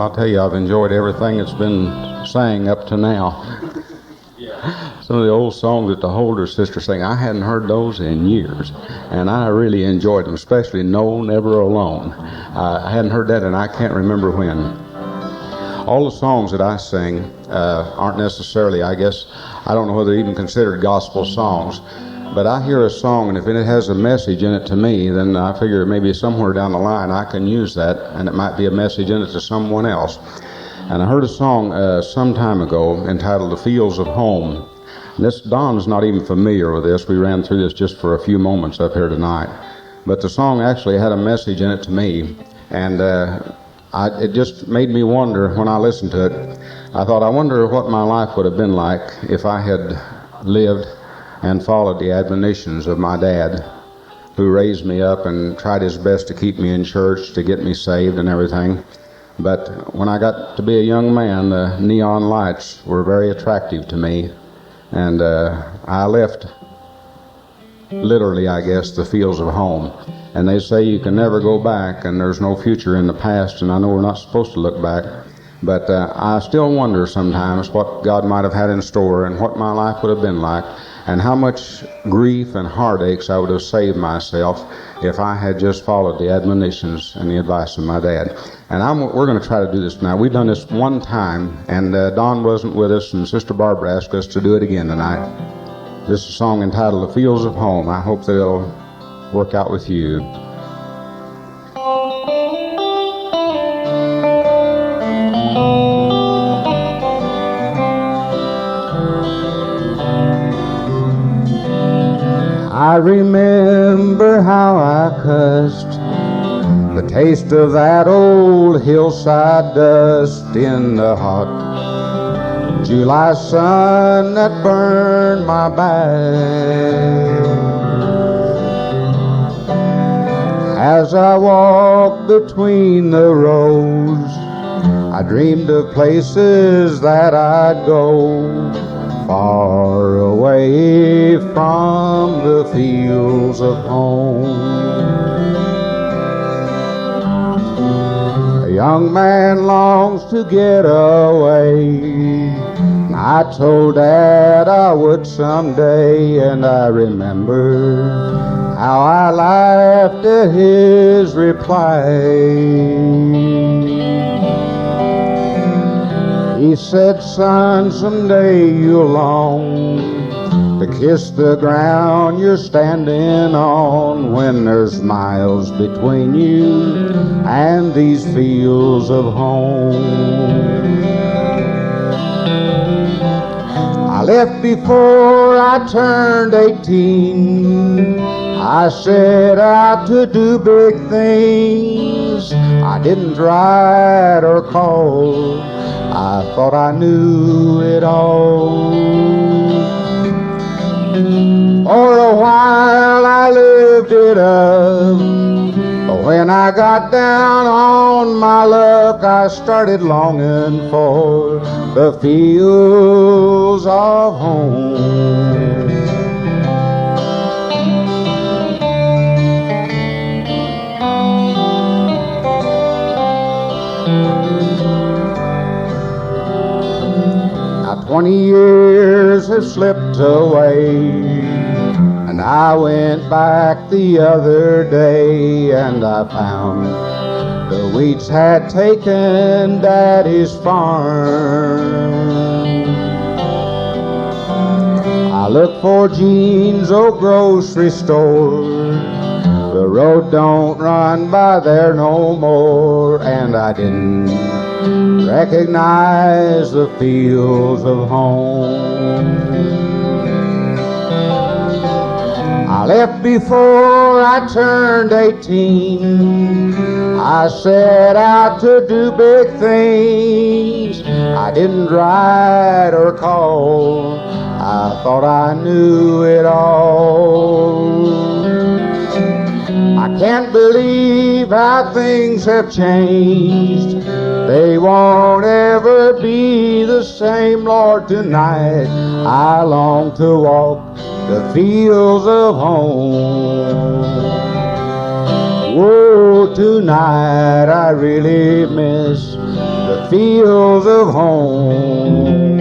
I'll tell you, I've enjoyed everything that's been sang up to now. Some of the old songs that the Holder sisters sang, I hadn't heard those in years, and I really enjoyed them, especially No, Never Alone. I hadn't heard that, and I can't remember when. All the songs that I sing aren't necessarily, I guess, I don't know whether they're even considered gospel songs, but I hear a song, and if it has a message in it to me, then I figure maybe somewhere down the line I can use that, and it might be a message in it to someone else. And I heard a song some time ago entitled The Fields of Home. Don's not even familiar with this. We ran through this just for a few moments up here tonight. But the song actually had a message in it to me, and it just made me wonder when I listened to it. I thought, I wonder what my life would have been like if I had lived and followed the admonitions of my dad, who raised me up and tried his best to keep me in church, to get me saved and everything. But when I got to be a young man, the neon lights were very attractive to me, and I left, literally, I guess, the fields of home. And they say you can never go back, and there's no future in the past, and I know we're not supposed to look back, but I still wonder sometimes what God might have had in store and what my life would have been like, and how much grief and heartaches I would have saved myself if I had just followed the admonitions and the advice of my dad. And we're going to try to do this now. We've done this one time, and Don wasn't with us, and Sister Barbara asked us to do it again tonight. This is a song entitled The Fields of Home. I hope that it'll work out with you. I remember how I cussed the taste of that old hillside dust in the hot July sun that burned my back. As I walked between the rows, I dreamed of places that I'd go, far away from the fields of home. A young man longs to get away. I told Dad I would someday, and I remember how I laughed at his reply. He said, son, someday you'll long to kiss the ground you're standing on, when there's miles between you and these fields of home. I left before I turned 18. I set out to do big things. I didn't write or call. I thought I knew it all. For a while I lived it up, but when I got down on my luck, I started longing for the fields of home. Now 20 years have slipped away, and I went back the other day, and I found the weeds had taken Daddy's farm. I looked for Jean's old grocery store. The road don't run by there no more, and I didn't recognize the fields of home. I left before I turned 18. I set out to do big things. I didn't write or call. I thought I knew it all. I can't believe how things have changed. They won't ever be the same, Lord, tonight. I long to walk the fields of home. Whoa, tonight I really miss the fields of home.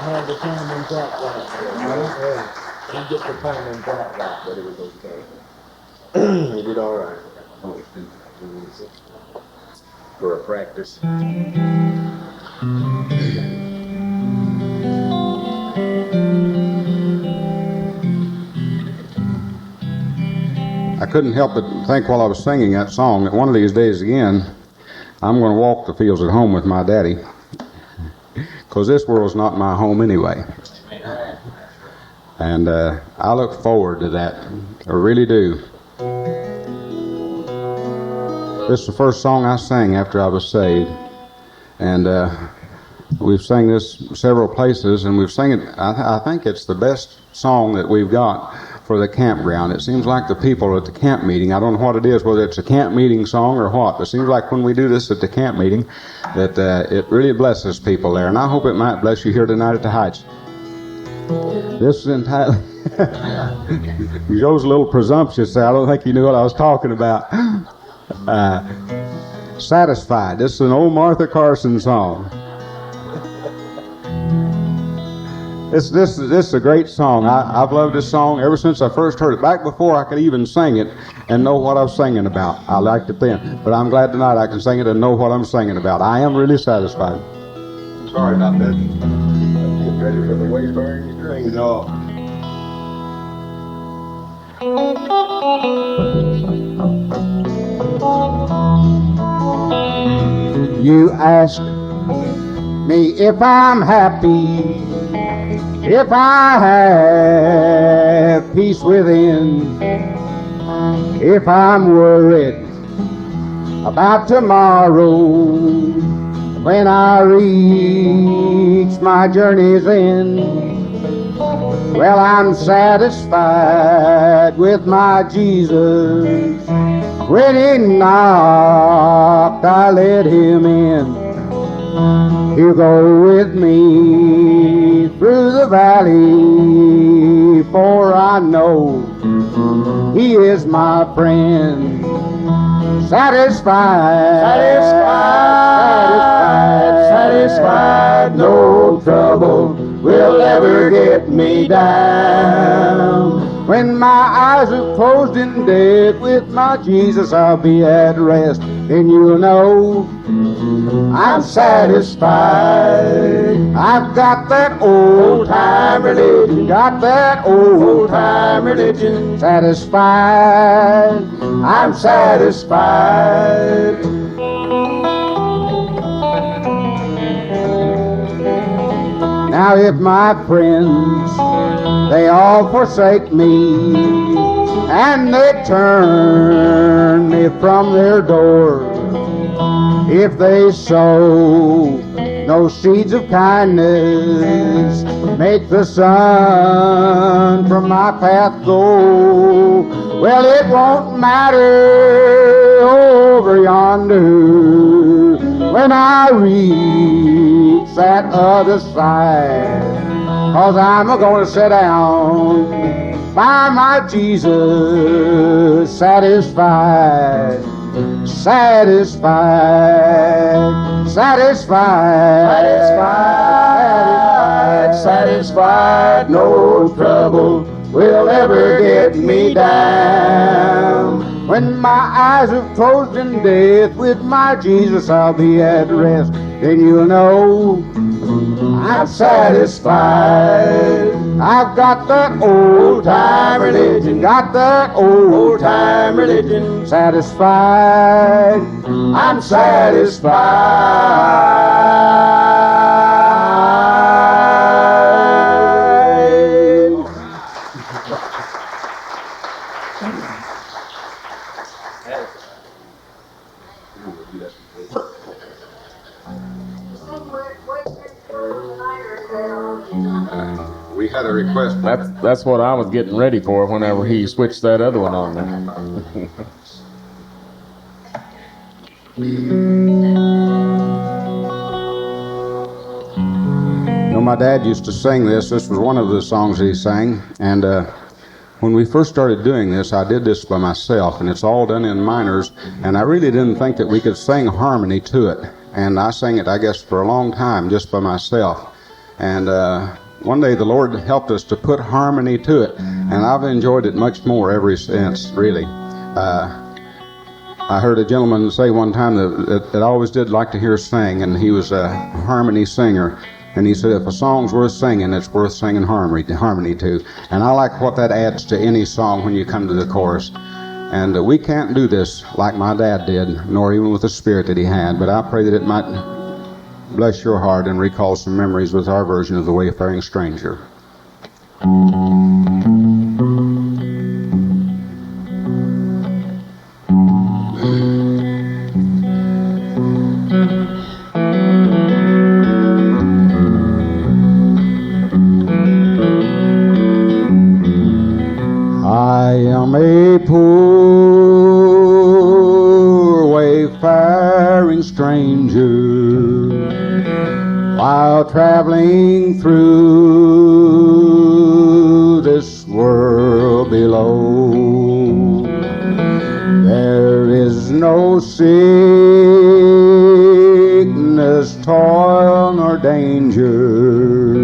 Had the time and that right. Didn't get the time and that right, but it was okay. You did all right. For a practice. I couldn't help but think while I was singing that song that one of these days again, I'm going to walk the fields at home with my daddy, because this world's not my home anyway. And I look forward to that. I really do. This is the first song I sang after I was saved. And we've sang this several places, and we've sang it. I think it's the best song that we've got for the campground. It seems like the people at the camp meeting, I don't know what it is, whether it's a camp meeting song or what, but it seems like when we do this at the camp meeting that it really blesses people there. And I hope it might bless you here tonight at the Heights. This is entitled... Joe's a little presumptuous there. I don't think he knew what I was talking about. Satisfied. This is an old Martha Carson song. This is a great song. I've loved this song ever since I first heard it. Back before I could even sing it and know what I was singing about. I liked it then. But I'm glad tonight I can sing it and know what I'm singing about. I am really satisfied. Sorry about that. Get ready for the Wayfaring Stranger. You ask me if I'm happy, if I have peace within, if I'm worried about tomorrow when I reach my journey's end. Well, I'm satisfied with my Jesus. When he knocked, I let him in. He'll go with me through the valley, for I know he is my friend. Satisfied, no trouble will ever get me down. When my eyes are closed in death, with my Jesus I'll be at rest. Then you'll know I'm satisfied. I've got that old-time religion, got that old-time religion. Satisfied, I'm satisfied. Now if my friends, they all forsake me, and they turn me from their door, if they sow no seeds of kindness, make the sun from my path go, well, it won't matter over yonder when I reach that other side, 'cause I'm gonna sit down by my Jesus, satisfied, satisfied, satisfied, satisfied, satisfied. No trouble will ever get me down. When my eyes are closed in death, with my Jesus I'll be at rest. Then you'll know I'm satisfied. I've got that old-time religion, got that old-time religion. Satisfied, I'm satisfied. We had a request. That's what I was getting ready for whenever he switched that other one on there. You know, my dad used to sing this. This was one of the songs he sang. And when we first started doing this, I did this by myself, and it's all done in minors, and I really didn't think that we could sing harmony to it. And I sang it, I guess, for a long time just by myself. And one day the Lord helped us to put harmony to it, and I've enjoyed it much more ever since, really. I heard a gentleman say one time that I always did like to hear sing, and he was a harmony singer. And he said, if a song's worth singing, it's worth singing harmony to. And I like what that adds to any song when you come to the chorus. And we can't do this like my dad did, nor even with the spirit that he had. But I pray that it might bless your heart and recall some memories with our version of the Wayfaring Stranger. I am a poor wayfaring stranger, while traveling through this world below. There is no sickness, toil, nor danger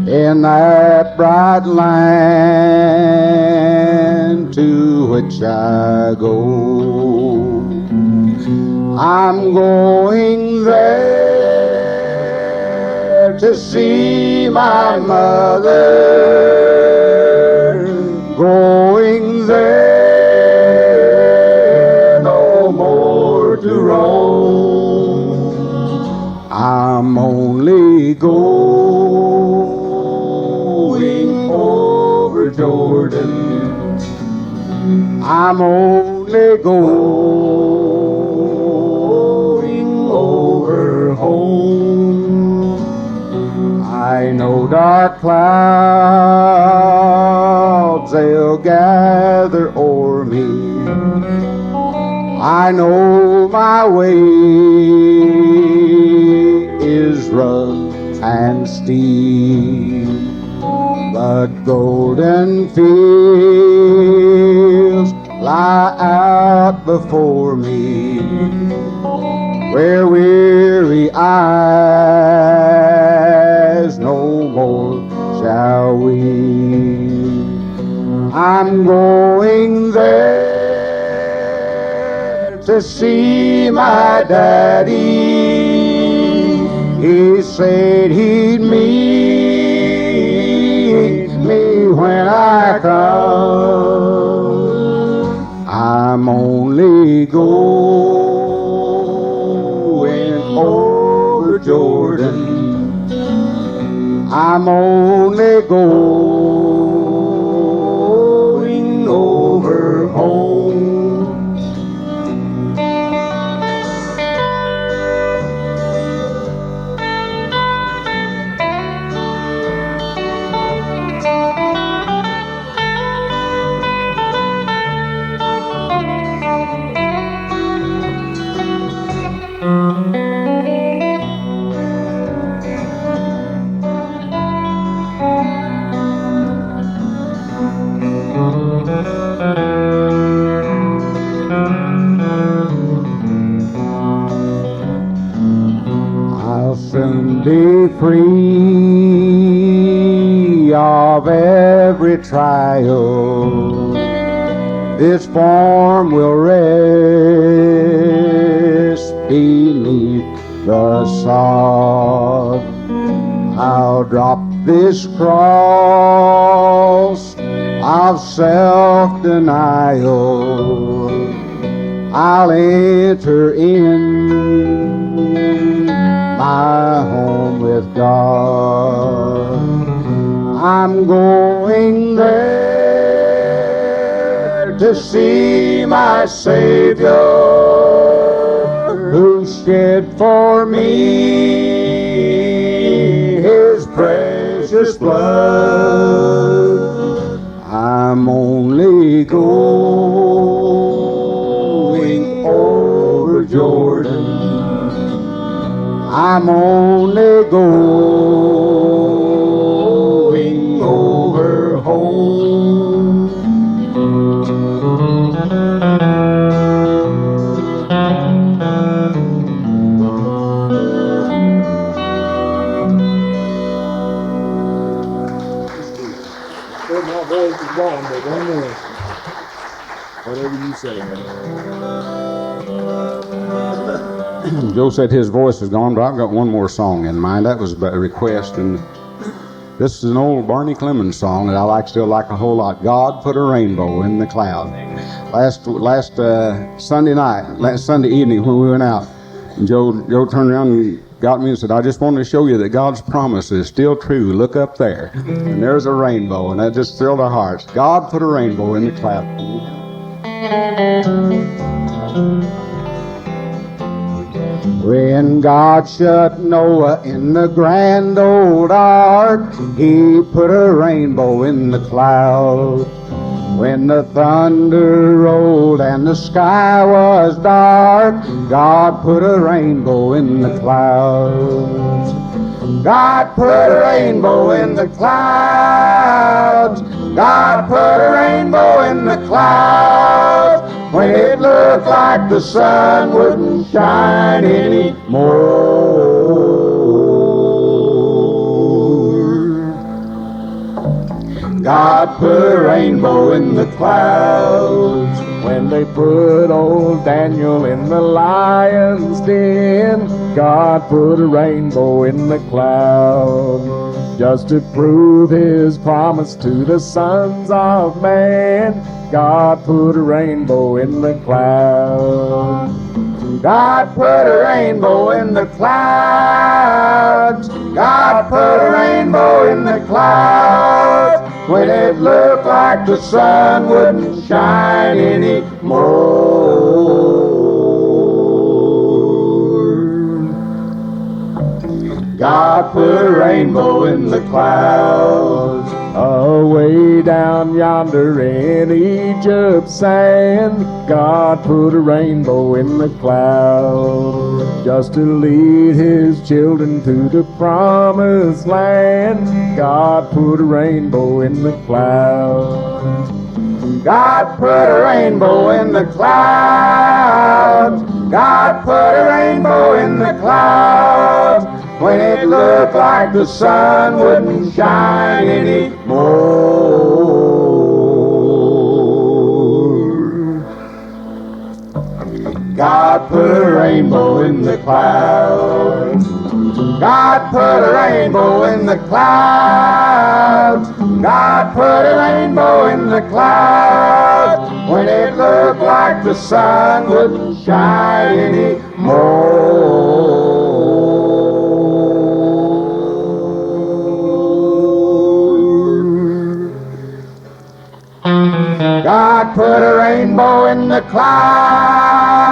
in that bright land to which I go. I'm going there to see my mother, going there no more to roam. I'm only going over Jordan. I'm only going over home. I know dark clouds, they'll gather o'er me. I know my way is rough and steep, but golden fields lie out before me, where weary eyes no more shall weep. I'm going there to see my daddy. He said he'd meet me when I come. I'm only going over Jordan. I'm only going over home. I'll soon be free of every trial. This form will rest beneath the sod. I'll drop this cross of self-denial. I'll enter in my home with God. I'm going there to see my Savior, who shed for me His precious blood. I'm only going over Jordan. I'm only going over home. you singing? Joe said his voice is gone, but I've got one more song in mind. That was a request, and this is an old Barney Clemens song that I still like a whole lot. God put a rainbow in the cloud. Last Sunday evening when we went out, and Joe turned around and got me and said, I just wanted to show you that God's promise is still true. Look up there. And there's a rainbow, and that just thrilled our hearts. God put a rainbow in the cloud. When God shut Noah in the grand old ark, He put a rainbow in the cloud. When the thunder rolled and the sky was dark, God put a rainbow in the clouds. God put a rainbow in the clouds. God put a rainbow in the clouds. When it looked like the sun wouldn't shine anymore. God put a rainbow in the clouds. When they put old Daniel in the lion's den, God put a rainbow in the cloud, just to prove His promise to the sons of man. God put a rainbow in the cloud. God put a rainbow in the clouds. God put a rainbow in the clouds. When it looked like the sun wouldn't shine anymore. God put a rainbow in the clouds. Away down yonder in Egypt's sand, God put a rainbow in the cloud, just to lead His children to the promised land. God put a rainbow in the clouds. God put a rainbow in the clouds. God put a rainbow in the clouds. When it looked like the sun wouldn't shine anymore. God put a rainbow in the clouds. God put a rainbow in the clouds. God put a rainbow in the clouds. When it looked like the sun wouldn't shine anymore. God put a rainbow in the clouds.